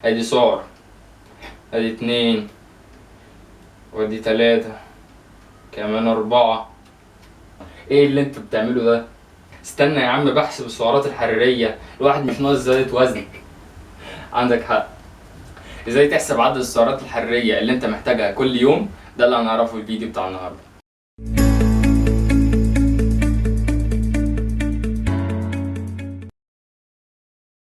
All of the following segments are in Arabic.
ادي صور، ادي 2 وادي 3 كمان 4. ايه اللي انتوا بتعملوا ده؟ استنى يا عم بحسب السعرات الحرارية، الواحد مش ناقص زيادة وزن. عندك حق. ازاي تحسب عدد السعرات الحرارية اللي انت محتاجها كل يوم؟ ده اللي هنعرفه في الفيديو بتاع النهارده.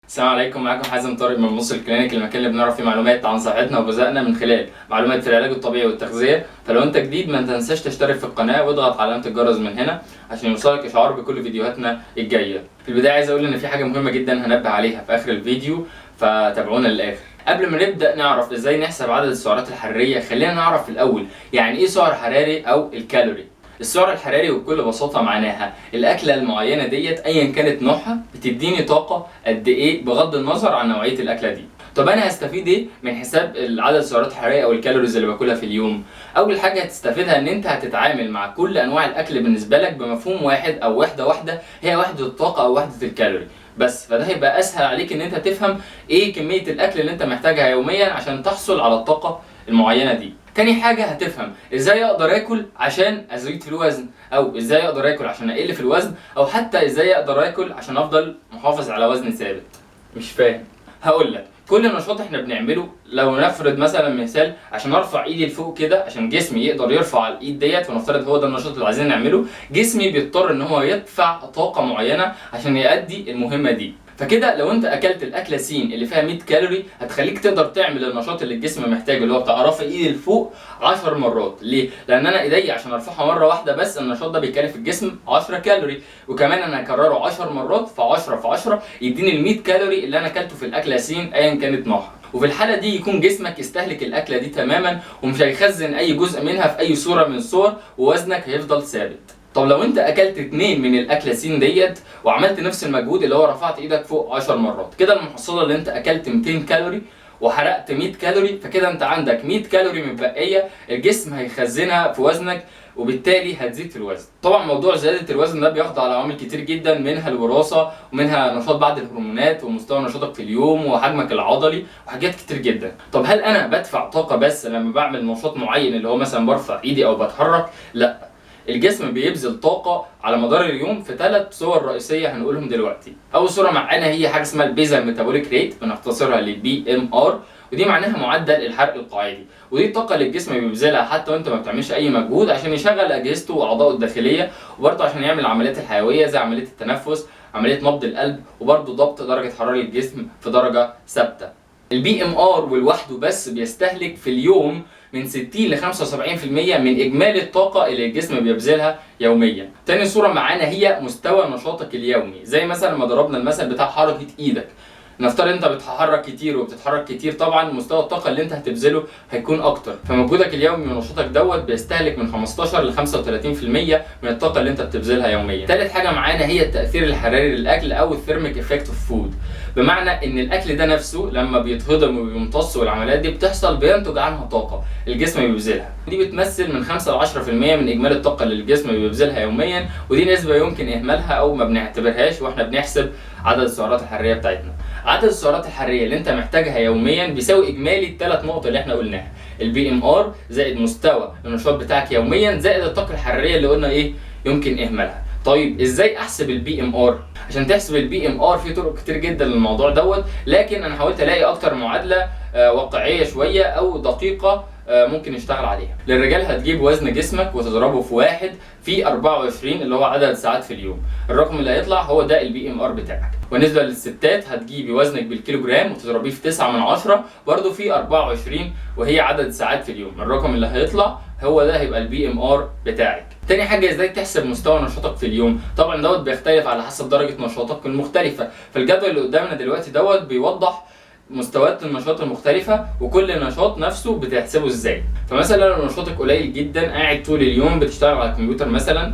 السلام عليكم، معاكم حازم طارق من مصر الكلينيك، المكان اللي بنعرف فيه معلومات عن صحتنا وغذائنا من خلال معلومات في العلاج الطبيعي والتغذيه. فلو انت جديد ما تنساش تشترك في القناه واضغط على علامه الجرس من هنا عشان يوصلك اشعار بكل فيديوهاتنا الجايه. في البدايه عايز اقول ان في حاجه مهمه جدا هنبه عليها في اخر الفيديو، فتابعونا للاخر. قبل ما نبدا نعرف ازاي نحسب عدد السعرات الحراريه، خلينا نعرف الاول يعني ايه سعر حراري او الكالوري. السعر الحراري بكل بساطه معناها الاكله المعينه ديت ايا كانت نوعها بتديني طاقه قد ايه بغض النظر عن نوعيه الاكله دي. طب انا هستفيد ايه من حساب عدد السعرات الحراريه او الكالوريز اللي باكلها في اليوم؟ اول حاجه هتستفيدها ان انت هتتعامل مع كل انواع الاكل بالنسبه لك بمفهوم واحد او وحده واحده، هي وحده الطاقه او وحده الكالوري بس. فده هيبقى اسهل عليك ان انت تفهم ايه كميه الاكل اللي انت محتاجها يوميا عشان تحصل على الطاقه المعينه دي. تاني حاجة هتفهم ازاي اقدر اكل عشان ازيد في الوزن، او ازاي اقدر اكل عشان اقل في الوزن، او حتى ازاي اقدر اكل عشان افضل محافظ على وزن ثابت. مش فاهم؟ هقول لك. كل نشاط احنا بنعمله، لو نفرض مثلا مثال عشان ارفع ايدي لفوق كده عشان جسمي يقدر يرفع الايد ديت، ونفترض هو ده النشاط اللي عايزين نعمله، جسمي بيضطر ان هو يدفع طاقة معينة عشان يؤدي المهمة دي. فكده لو انت اكلت الاكله س اللي فيها 100 كالوري هتخليك تقدر تعمل النشاط اللي الجسم محتاجه، اللي هو بتاع رفع ايدي لفوق 10 مرات. ليه؟ لان انا ايدي عشان ارفعها مره واحده بس النشاط ده بيكلف الجسم 10 كالوري، وكمان انا هكرره 10 مرات في 10 في 10 يديني ال 100 كالوري اللي انا اكلته في الاكله س ايا كانت نوعها. وفي الحاله دي يكون جسمك استهلك الاكله دي تماما ومش هيخزن اي جزء منها في اي صوره من الصور، ووزنك هيفضل ثابت. طب لو انت اكلت 2 من الاكله س ديت وعملت نفس المجهود اللي هو رفعت ايدك فوق 10 مرات، كده المحصله اللي انت اكلت 200 كالوري وحرقت 100 كالوري، فكده انت عندك 100 كالوري متبقيه الجسم هيخزنها في وزنك، وبالتالي هتزيد في الوزن. طبعا موضوع زياده الوزن ده بيخضع لعوامل كتير جدا، منها الوراثه ومنها نشاط بعض الهرمونات ومستوى نشاطك في اليوم وحجمك العضلي وحاجات كتير جدا. طب هل انا بدفع طاقه بس لما بعمل نشاط معين اللي هو مثلا برفع ايدي او بتحرك؟ لا، الجسم بيبذل طاقة على مدار اليوم في 3 صور رئيسية هنقولهم دلوقتي. أول صورة معانا هي حاجة اسمها البيزال ميتابوليك ريت، بنختصرها للبي ام ار، ودي معناها معدل الحرق القاعدي، ودي الطاقة اللي الجسم بيبذلها حتى وأنت ما بتعملش أي مجهود عشان يشغل أجهزته وأعضائه الداخلية، وبرضه عشان يعمل العمليات الحيوية زي عملية التنفس، عملية نبض القلب، وبرضه ضبط درجة حرارة الجسم في درجة ثابتة. البي ام ار ولوحده بس بيستهلك في اليوم من 60 ل 75% من اجمالي الطاقه اللي الجسم بيبذلها يوميا. تاني صوره معانا هي مستوى نشاطك اليومي، زي مثلا ما ضربنا المثل بتاع حركه ايدك. نفترض انت بتتحرك كتير وبتتحرك كتير، طبعا مستوى الطاقه اللي انت هتبذله هيكون اكتر، فمجهودك اليومي ونشاطك دوت بيستهلك من 15 ل 35% من الطاقه اللي انت بتبذلها يوميا. ثالث حاجه معانا هي التاثير الحراري للاكل او الثيرميك افكت اوف فود، بمعنى ان الاكل ده نفسه لما بيتهضم وبيمتص والعمليات دي بتحصل بينتج عنها طاقه الجسم بيبذلها، دي بتمثل من 5 ل 10% من اجمالي الطاقه اللي الجسم بيبذلها يوميا، ودي نسبه يمكن اهمالها او ما بنعتبرهاش واحنا بنحسب عدد السعرات الحراريه بتاعتنا. عدد السعرات الحراريه اللي انت محتاجها يوميا بيساوي اجمالي الثلاث نقط اللي احنا قلناها، البي ام ار زائد مستوى النشاط بتاعك يوميا زائد الطاقه الحراريه اللي قلنا ايه يمكن اهمالها. طيب ازاي احسب البي ام ار؟ عشان تحسب البي ام ار في طرق كتير جدا للموضوع دوت، لكن انا حاولت الاقي اكتر معادله واقعيه شويه او دقيقه ممكن نشتغل عليها. للرجال هتجيب وزن جسمك وتضربه في 1 في 24 اللي هو عدد ساعات في اليوم، الرقم اللي هيطلع هو ده البي ام ار بتاعك. بالنسبه للستات هتجيبي وزنك بالكيلوجرام وتضربيه في 9 من 10 برضه في 24 وهي عدد ساعات في اليوم، الرقم اللي هيطلع هو ده هيبقى البي ام ار بتاعك. تاني حاجه ازاي تحسب مستوى نشاطك في اليوم؟ طبعا دوت بيختلف على حسب درجه نشاطك المختلفه، فالجدول اللي قدامنا دلوقتي دوت بيوضح مستويات النشاط المختلفة وكل نشاط نفسه بتحسبه ازاي. فمثلا لو نشاطك قليل جدا قاعد طول اليوم بتشتغل على الكمبيوتر مثلا،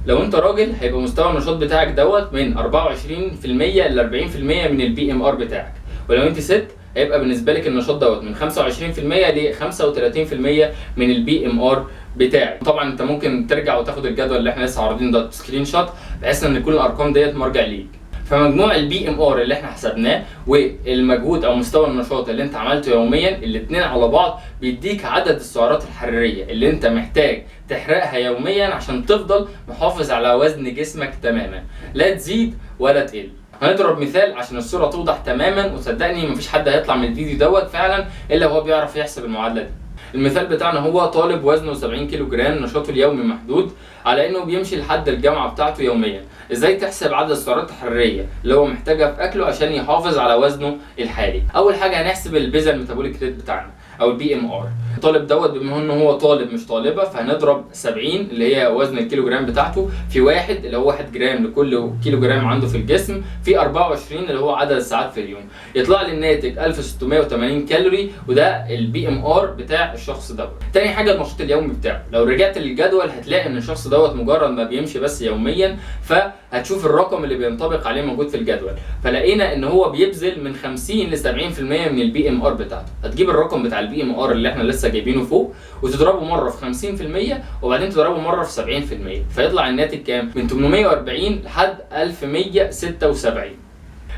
لو انت راجل هيبقى مستوى النشاط بتاعك دوت من 24% ل 40% من البي ام ار بتاعك، ولو انت ست هيبقى بالنسبه لك النشاط دوت من 25% ل 35% من البي ام ار بتاعك. طبعا انت ممكن ترجع وتاخد الجدول اللي احنا لسه عارضينه ده سكرين شوت بحيث ان كل الارقام ديت مرجع ليك. فمجموع البي ام ار اللي احنا حسبناه والمجهود او مستوى النشاط اللي انت عملته يوميا، الاتنين على بعض بيديك عدد السعرات الحراريه اللي انت محتاج تحرقها يوميا عشان تفضل محافظ على وزن جسمك تماما، لا تزيد ولا تقل. هنضرب مثال عشان الصوره توضح تماما، وصدقني مفيش حد هيطلع من الفيديو دوت فعلا الا هو بيعرف يحسب المعادله دي. المثال بتاعنا هو طالب وزنه 70 كيلو جرام، نشاطه اليومي محدود، على انه بيمشي لحد الجامعه بتاعته يوميا. ازاي تحسب عدد السعرات الحراريه اللي هو محتاجها في اكله عشان يحافظ على وزنه الحالي؟ اول حاجه هنحسب البيزل ميتابوليك ريت بتاعنا او البي ام ار. الطالب دوت بما انه هو طالب مش طالبه، فهنضرب 70 اللي هي وزن الكيلو جرام بتاعته في 1 اللي هو 1 جرام لكل كيلو جرام عنده في الجسم، في 24 اللي هو عدد الساعات في اليوم. يطلع لي الناتج 1680 كالوري، وده البي ام ار بتاع الشخص دوت. تاني حاجه النشاط اليومي بتاعه. لو رجعت للجدول هتلاقي ان الشخص دوت مجرد ما بيمشي بس يوميا، فهتشوف الرقم اللي بينطبق عليه موجود في الجدول، فلقينا ان هو بيبذل من 50 ل 70% من البي ام ار بتاعته. هتجيب الرقم بتاع البي ام ار اللي احنا لسه جايبينه فوق وتضربه مره في 50% وبعدين تضربه مره في 70%، فيطلع الناتج كام؟ من 840 لحد 1176.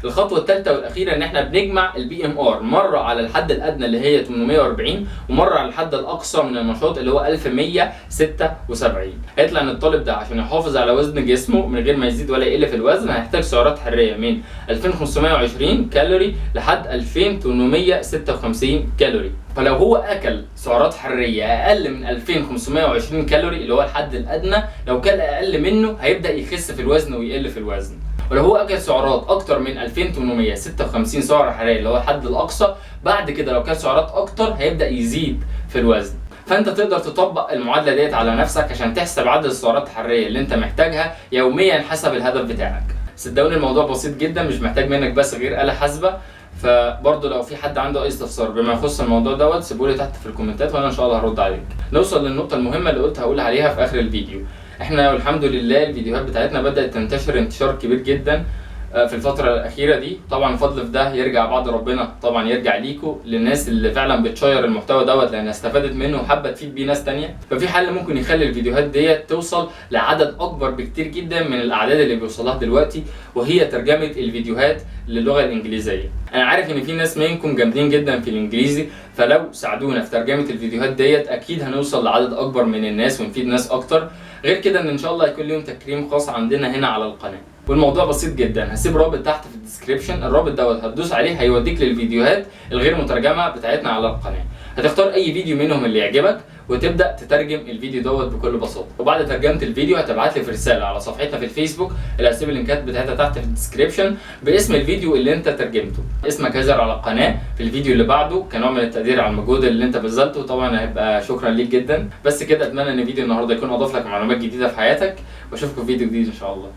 الخطوه الثالثه والاخيره ان احنا بنجمع البي ام ار مره على الحد الادنى اللي هي 840 ومره على الحد الاقصى من النشاط اللي هو 1176. هيطلع ان الطالب ده عشان يحافظ على وزن جسمه من غير ما يزيد ولا يقل في الوزن هيحتاج سعرات حراريه من 2520 كالوري لحد 2856 كالوري. فلو هو اكل سعرات حراريه اقل من 2520 كالوري اللي هو الحد الادنى، لو كان اقل منه هيبدا يخس في الوزن ويقل في الوزن. ولو هو اكل سعرات اكتر من 2856 سعره حراريه اللي هو الحد الاقصى، بعد كده لو كان سعرات اكتر هيبدا يزيد في الوزن. فانت تقدر تطبق المعادله ديت على نفسك عشان تحسب عدد السعرات الحراريه اللي انت محتاجها يوميا حسب الهدف بتاعك. صدقوني الموضوع بسيط جدا، مش محتاج منك بس غير آلة حاسبه. فبرضه لو في حد عنده اي استفسار بما يخص الموضوع دوت سيبولي تحت في الكومنتات وانا ان شاء الله هرد عليك. نوصل للنقطه المهمه اللي قلت هقول عليها في اخر الفيديو. احنا والحمد لله الفيديوهات بتاعتنا بدات تنتشر انتشار كبير جدا في الفترة الأخيرة دي. طبعا الفضل في ده يرجع بعد ربنا، طبعا يرجع ليكوا للناس اللي فعلا بتشير المحتوى دوت لأنها استفادت منه وحابة تفيد بيه ناس تانية. ففي حل ممكن يخلي الفيديوهات ديت توصل لعدد أكبر بكتير جدا من الأعداد اللي بيوصلها دلوقتي، وهي ترجمة الفيديوهات للغة الإنجليزية. أنا عارف إن في ناس منكم جامدين جدا في الإنجليزي، فلو ساعدونا في ترجمة الفيديوهات ديت أكيد هنوصل لعدد أكبر من الناس ونفيد ناس أكتر. غير كده إن شاء الله هيكون لهم تكريم خاص عندنا هنا على القناة. والموضوع بسيط جدا، هسيب رابط تحت في الديسكريبشن، الرابط دوت هتدوس عليه هيوديك للفيديوهات الغير مترجمه بتاعتنا على القناه. هتختار اي فيديو منهم اللي يعجبك وتبدا تترجم الفيديو دوت بكل بساطه، وبعد ترجمه الفيديو هتبعت لي في رساله على صفحتنا في الفيسبوك اللي هسيب اللينكات بتاعتها تحت في الديسكريبشن باسم الفيديو اللي انت ترجمته. اسمك هيظهر على القناه في الفيديو اللي بعده كنوع من التقدير على المجهود اللي انت بذلته، طبعا هيبقى شكرا ليك جدا. بس كده اتمنى ان فيديو النهارده يكون اضاف لك معلومات جديده في حياتك، واشوفكم في فيديو جديد ان شاء الله.